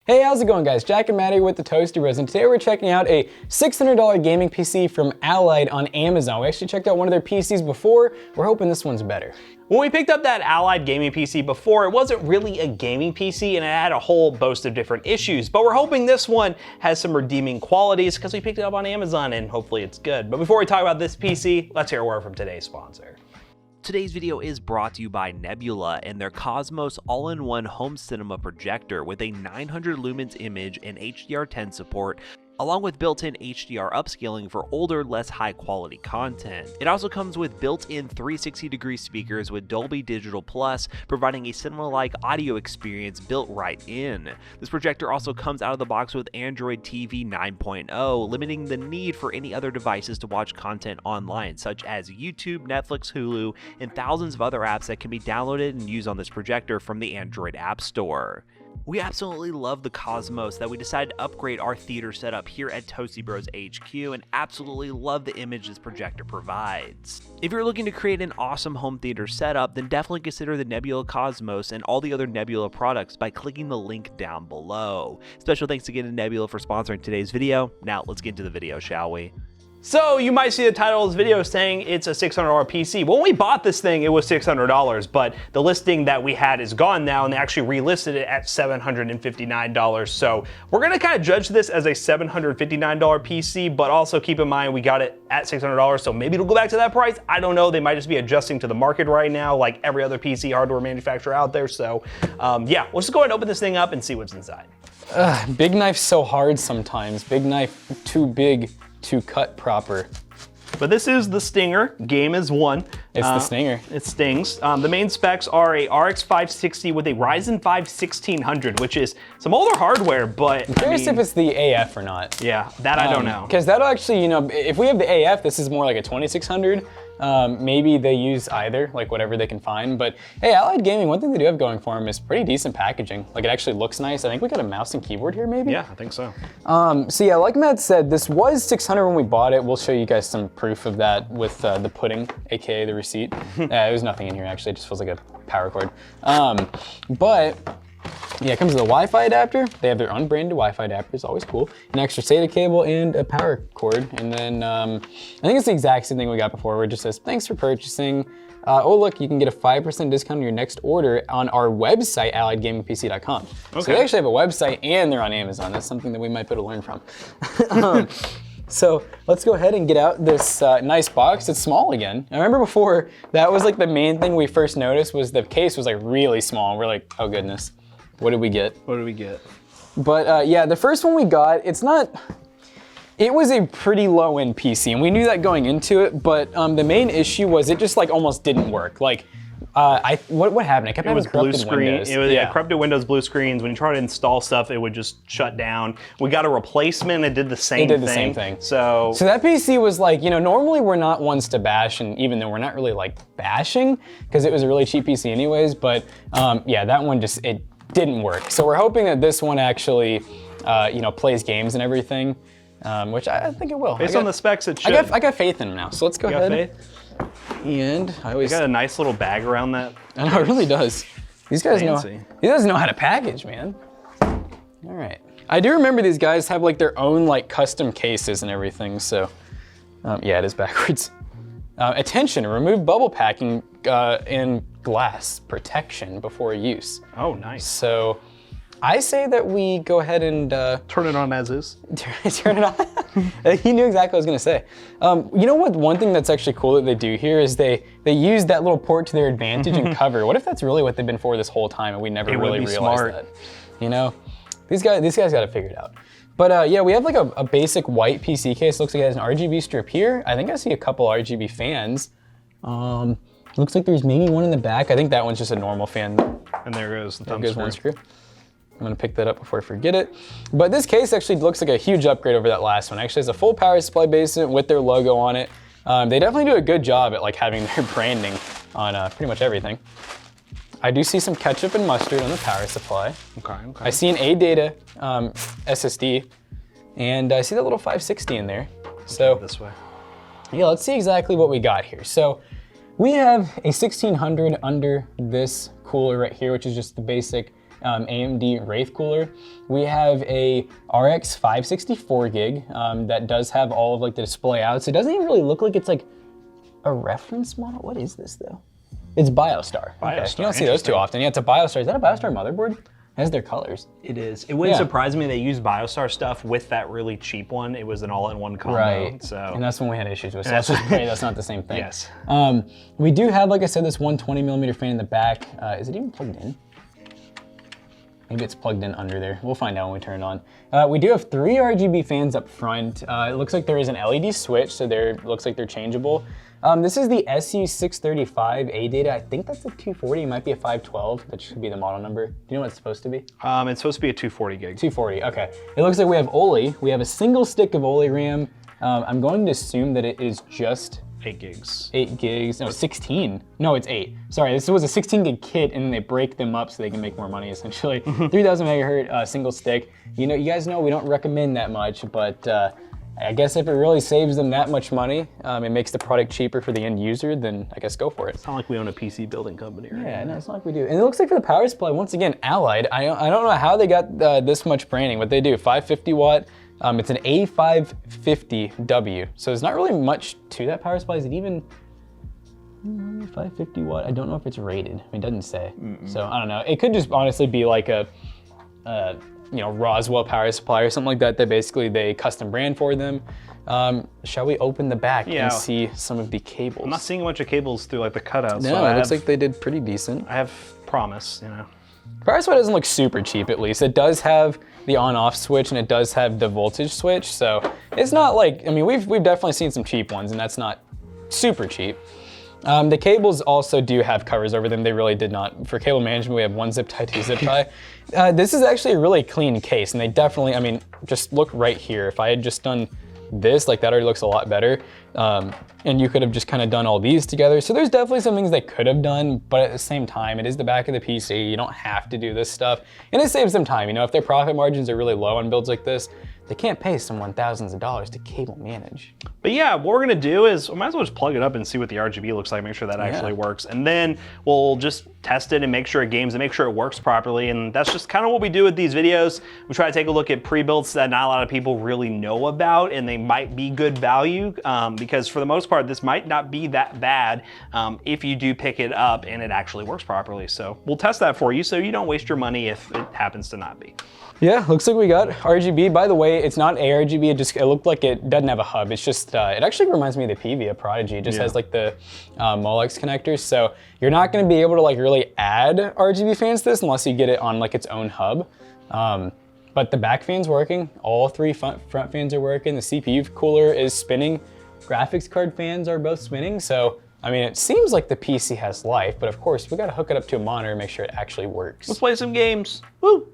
Hey, how's it going guys? Jack and Matt here with the Toasty Bros, and today we're checking out a $600 gaming PC from Allied on Amazon. We actually checked out one of their PCs before. We're hoping this one's better. When we picked up that Allied gaming PC before, it wasn't really a gaming PC and it had a whole host of different issues, but we're hoping this one has some redeeming qualities because we picked it up on Amazon and hopefully it's good. But before we talk about this PC, let's hear a word from today's sponsor. Today's video is brought to you by Nebula and their Cosmos all-in-one home cinema projector with a 900 lumens image and HDR10 support, along with built-in HDR upscaling for older, less high-quality content. It also comes with built-in 360-degree speakers with Dolby Digital Plus, providing a cinema-like audio experience built right in. This projector also comes out of the box with Android TV 9.0, limiting the need for any other devices to watch content online, such as YouTube, Netflix, Hulu, and thousands of other apps that can be downloaded and used on this projector from the Android App Store. We absolutely love the Cosmos that we decided to upgrade our theater setup here at Toasty Bros HQ, and absolutely love the image this projector provides. If you're looking to create an awesome home theater setup, then definitely consider the Nebula Cosmos and all the other Nebula products by clicking the link down below. Special thanks again to Nebula for sponsoring today's video. Now let's get into the video, shall we? So you might see the title of this video saying it's a $600 PC. When we bought this thing, it was $600, but the listing that we had is gone now and they actually relisted it at $759. So we're gonna kind of judge this as a $759 PC, but also keep in mind we got it at $600, so maybe it'll go back to that price. I don't know, they might just be adjusting to the market right now like every other PC hardware manufacturer out there. So yeah, we'll just go ahead and open this thing up and see what's inside. Big knife's so hard sometimes. Big knife too big to cut proper. But this is the Stinger. Game is one. It's the Stinger. It stings. The main specs are a RX 560 with a Ryzen 5 1600, which is some older hardware, but I'm curious if it's the AF or not. Yeah, that I don't know. Because that'll actually, you know, if we have the AF, this is more like a 2600. Maybe they use either, like whatever they can find. But hey, Allied Gaming, one thing they do have going for them is pretty decent packaging. Like it actually looks nice. I think we got a mouse and keyboard here, maybe? Yeah, I think so. So yeah, like Matt said, this was $600 when we bought it. We'll show you guys some proof of that with the pudding, AKA the receipt. There's nothing in here actually, it just feels like a power cord. But yeah, it comes with a Wi-Fi adapter. They have their unbranded Wi-Fi adapter, it's always cool. An extra SATA cable and a power cord. And then I think it's the exact same thing we got before where it just says, thanks for purchasing. Oh look, you can get a 5% discount on your next order on our website, alliedgamingpc.com. Okay. So they actually have a website and they're on Amazon. That's something that we might be able to learn from. So let's go ahead and get out this nice box. It's small again. I remember before, that was like the main thing we first noticed was the case was like really small. We're like, oh goodness. What did we get? What did we get? But yeah, the first one we got, it was a pretty low-end PC, and we knew that going into it, but the main issue was it just like almost didn't work. Like, what happened? I kept having corrupted Windows. It was corrupted Windows, blue screens. When you try to install stuff, it would just shut down. We got a replacement, it did the same thing. It did the same thing. So that PC was like, you know, normally we're not ones to bash, and even though we're not really like bashing, because it was a really cheap PC anyways, but yeah, that one just, it didn't work. So we're hoping that this one actually, you know, plays games and everything, which I think it will. Based on the specs, it should. I got faith in them now. So let's go ahead. Faith? And I always got a nice little bag around that. I know, it really does. These guys know how to package, man. All right. I do remember these guys have like their own like custom cases and everything. So yeah, it is backwards. Attention, remove bubble packing and glass protection before use. Oh, nice. So I say that we go ahead and turn it on as is. Turn it on. He knew exactly what I was gonna say. You know what? One thing that's actually cool that they do here is they use that little port to their advantage and cover. What if that's really what they've been for this whole time and we never really realized that? You know, these guys got it figured out. But yeah, we have like a basic white PC case. Looks like it has an RGB strip here. I think I see a couple RGB fans. Looks like there's maybe one in the back. I think that one's just a normal fan. And there goes the thumb screw. One screw. I'm gonna pick that up before I forget it. But this case actually looks like a huge upgrade over that last one. Actually has a full power supply basement with their logo on it. They definitely do a good job at like having their branding on pretty much everything. I do see some ketchup and mustard on the power supply. Okay. I see an ADATA SSD, and I see that little 560 in there. So this way. Yeah, let's see exactly what we got here. So we have a 1600 under this cooler right here, which is just the basic AMD Wraith cooler. We have a RX 564 gig that does have all of like the display outs. It doesn't even really look like it's like a reference model. What is this though? It's BioStar. Okay. You don't see those too often. Yeah, it's a BioStar. Is that a BioStar motherboard? It has their colors. It is. It wouldn't surprise me they used BioStar stuff with that really cheap one. It was an all-in-one combo. Right. So. And that's when we had issues with. So let's just pray that's not the same thing. Yes. We do have, like I said, this 120mm fan in the back. Is it even plugged in? Maybe it's plugged in under there. We'll find out when we turn it on. We do have 3 RGB fans up front. It looks like there is an LED switch, so looks like they're changeable. This is the SU635 A-Data. I think that's a 240, it might be a 512. That should be the model number. Do you know what it's supposed to be? It's supposed to be a 240 gig. 240, okay. It looks like we have OLE. We have a single stick of OLE RAM. I'm going to assume that it is just 8 gigs. 8 gigs, no, 16. No, it's 8. Sorry, this was a 16 gig kit and then they break them up so they can make more money essentially. 3000 megahertz single stick. You guys know we don't recommend that much, but I guess if it really saves them that much money, it makes the product cheaper for the end user, then I guess go for it. It's not like we own a PC building company, right? Yeah, no, it's not like we do. And it looks like for the power supply, once again, Allied. I don't know how they got this much branding, but they do. 550 watt. It's an A550W. So there's not really much to that power supply. Is it even 550 watt? I don't know if it's rated. I mean, it doesn't say. So I don't know. It could just honestly be like a Roswell power supply or something like that basically they custom brand for them. Shall we open the back and see some of the cables? I'm not seeing a bunch of cables through like the cutouts. No, so it looks like they did pretty decent. I have promise, Power supply doesn't look super cheap at least. It does have the on-off switch and it does have the voltage switch, so it's not like, I mean, we've definitely seen some cheap ones and that's not super cheap. The cables also do have covers over them. They really did not. For cable management, we have 1 zip tie, 2 zip tie. This is actually a really clean case, and they definitely, I mean, just look right here. If I had just done this, like that already looks a lot better. And you could have just kind of done all these together. So there's definitely some things they could have done, but at the same time, it is the back of the PC. You don't have to do this stuff. And it saves them time. If their profit margins are really low on builds like this, they can't pay someone thousands of dollars to cable manage. But yeah, what we're gonna do is, we might as well just plug it up and see what the RGB looks like, make sure that actually works. And then we'll just test it and make sure it games and make sure it works properly. And that's just kind of what we do with these videos. We try to take a look at pre-builds that not a lot of people really know about, and they might be good value, because for the most part, this might not be that bad if you do pick it up and it actually works properly. So we'll test that for you so you don't waste your money if it happens to not be. Yeah, looks like we got RGB. By the way, it's not ARGB, it looked like it doesn't have a hub. It's just, it actually reminds me of the PV, Prodigy. It just has like the Molex connectors. So you're not gonna be able to like really add RGB fans to this unless you get it on like its own hub. But the back fan's working. All 3 front fans are working. The CPU cooler is spinning. Graphics card fans are both spinning. So, I mean, it seems like the PC has life, but of course we gotta hook it up to a monitor and make sure it actually works. Let's play some games, woo!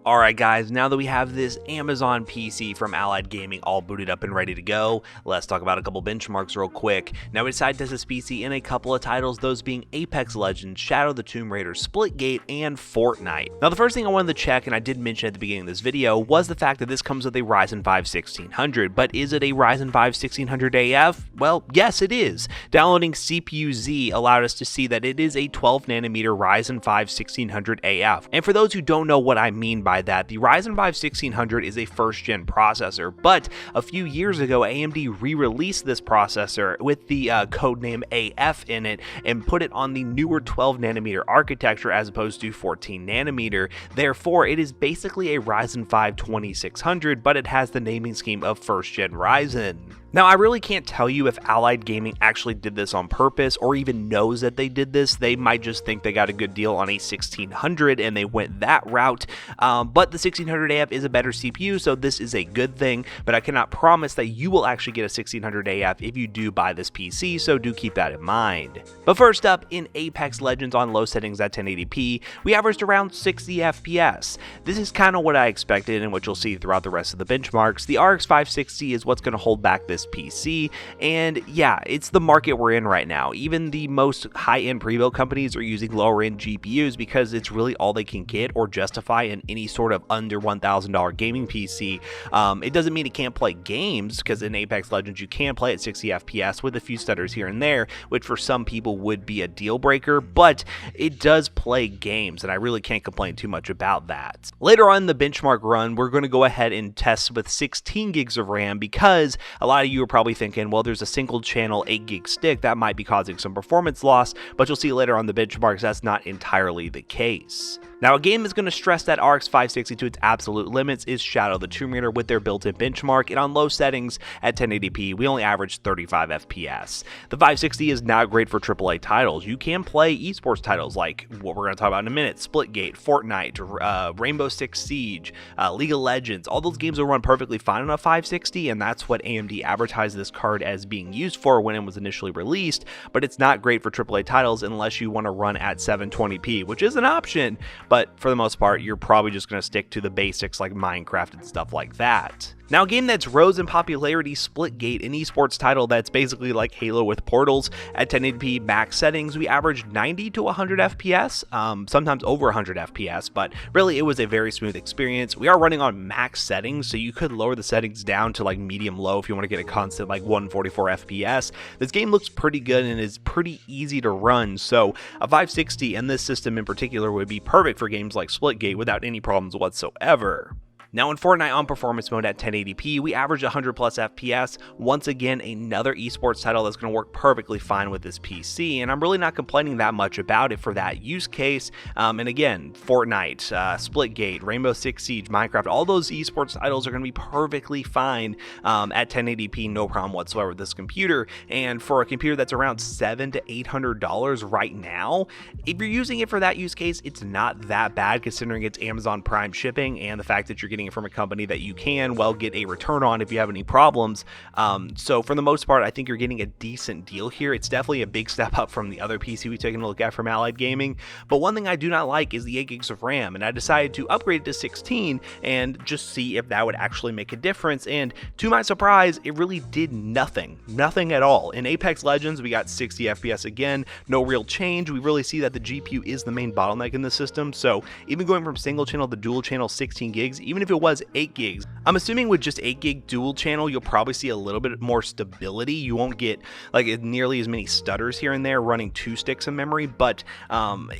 Alright guys, now that we have this Amazon PC from Allied Gaming all booted up and ready to go, let's talk about a couple benchmarks real quick. Now we decided to test this PC in a couple of titles, those being Apex Legends, Shadow of the Tomb Raider, Splitgate, and Fortnite. Now the first thing I wanted to check, and I did mention at the beginning of this video, was the fact that this comes with a Ryzen 5 1600, but is it a Ryzen 5 1600 AF? Well, yes it is. Downloading CPU-Z allowed us to see that it is a 12nm Ryzen 5 1600 AF. And for those who don't know what I mean by that, the Ryzen 5 1600 is a first-gen processor, but a few years ago AMD re-released this processor with the codename AF in it and put it on the newer 12nm architecture as opposed to 14nm. Therefore, it is basically a Ryzen 5 2600, but it has the naming scheme of first-gen Ryzen. Now, I really can't tell you if Allied Gaming actually did this on purpose or even knows that they did this. They might just think they got a good deal on a 1600 and they went that route. But the 1600 AF is a better CPU, so this is a good thing. But I cannot promise that you will actually get a 1600 AF if you do buy this PC, so do keep that in mind. But first up, in Apex Legends on low settings at 1080p, we averaged around 60 FPS. This is kind of what I expected and what you'll see throughout the rest of the benchmarks. The RX 560 is what's going to hold back this this PC. And yeah, it's the market we're in right now. Even the most high-end pre-built companies are using lower-end GPUs because it's really all they can get or justify in any sort of under $1,000 gaming PC. It doesn't mean it can't play games, because in Apex Legends you can play at 60 FPS with a few stutters here and there, which for some people would be a deal breaker, but it does play games, and I really can't complain too much about that. Later on in the benchmark run, we're going to go ahead and test with 16 gigs of RAM, because a lot of you are probably thinking, well, there's a single channel 8 gig stick that might be causing some performance loss, but you'll see later on the benchmarks that's not entirely the case. Now, a game that's going to stress that RX 560 to its absolute limits is Shadow the Tomb Raider with their built-in benchmark, and on low settings at 1080p, we only average 35 FPS. The 560 is not great for AAA titles. You can play esports titles like what we're going to talk about in a minute, Splitgate, Fortnite, Rainbow Six Siege, League of Legends. All those games will run perfectly fine on a 560, and that's what AMD advertised this card as being used for when it was initially released, but it's not great for AAA titles unless you want to run at 720p, which is an option, but for the most part, you're probably just going to stick to the basics like Minecraft and stuff like that. Now, a game that's rose in popularity, Splitgate, an esports title that's basically like Halo with portals. At 1080p max settings, we averaged 90 to 100 FPS, sometimes over 100 FPS, but really it was a very smooth experience. We are running on max settings, so you could lower the settings down to like medium-low if you want to get a constant like 144 FPS. This game looks pretty good and is pretty easy to run, so a 560 and this system in particular would be perfect for games like Splitgate without any problems whatsoever. Now in Fortnite on performance mode at 1080p, we average 100 plus FPS. Once again, another esports title that's going to work perfectly fine with this PC, and I'm really not complaining that much about it for that use case. And again, Fortnite, Splitgate, Rainbow Six Siege, Minecraft, all those esports titles are going to be perfectly fine at 1080p, no problem whatsoever with this computer. And for a computer that's around $700 to $800 right now, if you're using it for that use case, it's not that bad considering it's Amazon Prime shipping and the fact that you're getting it from a company that you can well get a return on if you have any problems. So for the most part, I think you're getting a decent deal here. It's definitely a big step up from the other PC we've taken a look at from Allied Gaming, but one thing I do not like is the 8 gigs of RAM, and I decided to upgrade it to 16 and just see if that would actually make a difference, and to my surprise, it really did nothing at all. In Apex Legends, we got 60 FPS again, no real change. We really see that the GPU is the main bottleneck in the system, so even going from single channel to dual channel 16 gigs, even if it was 8 gigs. I'm assuming with just 8 gig dual channel, you'll probably see a little bit more stability. You won't get like nearly as many stutters here and there running 2 sticks of memory, but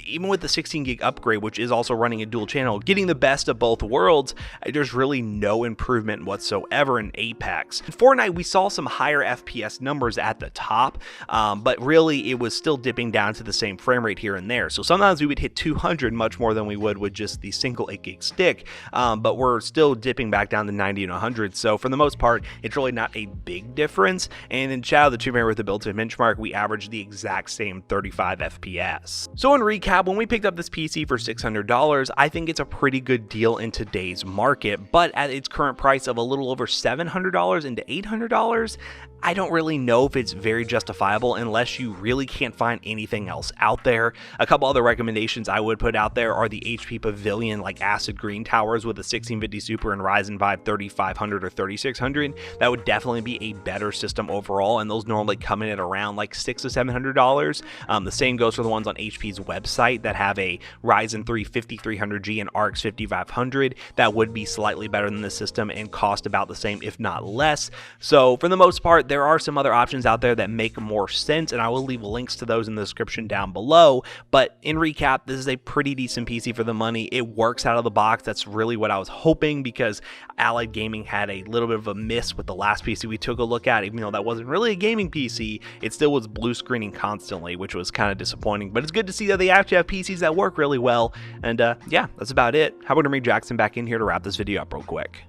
even with the 16 gig upgrade, which is also running a dual channel, getting the best of both worlds, there's really no improvement whatsoever in Apex. In Fortnite, we saw some higher FPS numbers at the top, but really it was still dipping down to the same frame rate here and there. So sometimes we would hit 200 much more than we would with just the single 8 gig stick, but we're still dipping back down to 90 and 100. So for the most part, it's really not a big difference. And in Shadow the Tomb Raider with the built-in benchmark, we averaged the exact same 35 FPS. So in recap, when we picked up this PC for $600, I think it's a pretty good deal in today's market, but at its current price of a little over $700 into $800, I don't really know if it's very justifiable unless you really can't find anything else out there. A couple other recommendations I would put out there are the HP Pavilion like acid green towers with a 1650 Super and Ryzen 5 3500 or 3600. That would definitely be a better system overall, and those normally come in at around like $600 to $700. The same goes for the ones on HP's website that have a Ryzen 3 5300G and RX 5500. That would be slightly better than this system and cost about the same, if not less. So for the most part, there are some other options out there that make more sense, and I will leave links to those in the description down below. But in recap, this is a pretty decent PC for the money. It works out of the box. That's really what I was hoping, because Allied Gaming had a little bit of a miss with the last PC we took a look at. Even though that wasn't really a gaming PC, it still was blue screening constantly, which was kind of disappointing. But it's good to see that they actually have PCs that work really well. And yeah, that's about it. How about I bring Jackson back in here to wrap this video up real quick?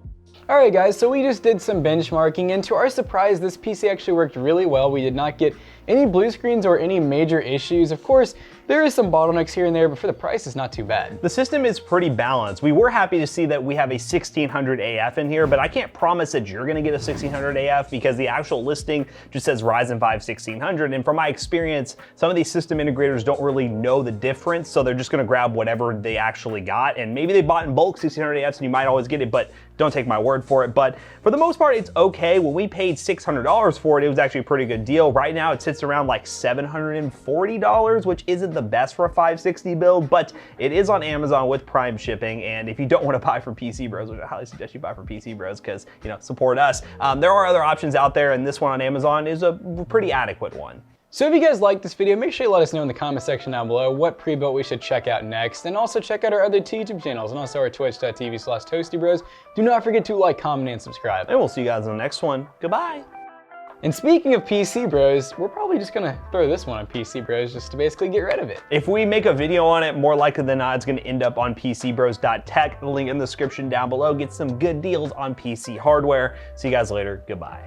Alright guys, so we just did some benchmarking, and to our surprise, this PC actually worked really well. We did not get any blue screens or any major issues. Of course, there is some bottlenecks here and there, but for the price, it's not too bad. The system is pretty balanced. We were happy to see that we have a 1600 AF in here, but I can't promise that you're gonna get a 1600 AF because the actual listing just says Ryzen 5 1600. And from my experience, some of these system integrators don't really know the difference, so they're just gonna grab whatever they actually got. And maybe they bought in bulk 1600 AFs and you might always get it, but don't take my word for it. But for the most part, it's okay. When we paid $600 for it, it was actually a pretty good deal. Right now, it sits around like $740, which isn't the best for a 560 build, but it is on Amazon with Prime shipping. And if you don't want to buy from PC Bros, which I highly suggest you buy from PC Bros because, you know, support us, there are other options out there, and this one on Amazon is a pretty adequate one. So if you guys liked this video, make sure you let us know in the comment section down below what pre-built we should check out next. And also check out our other two YouTube channels and also our twitch.tv/ToastyBros. Do not forget to like, comment, and subscribe. And we'll see you guys in the next one. Goodbye. And speaking of PC Bros, we're probably just gonna throw this one on PC Bros just to basically get rid of it. If we make a video on it, more likely than not, it's gonna end up on PCBros.tech. The link in the description down below. Get some good deals on PC hardware. See you guys later. Goodbye.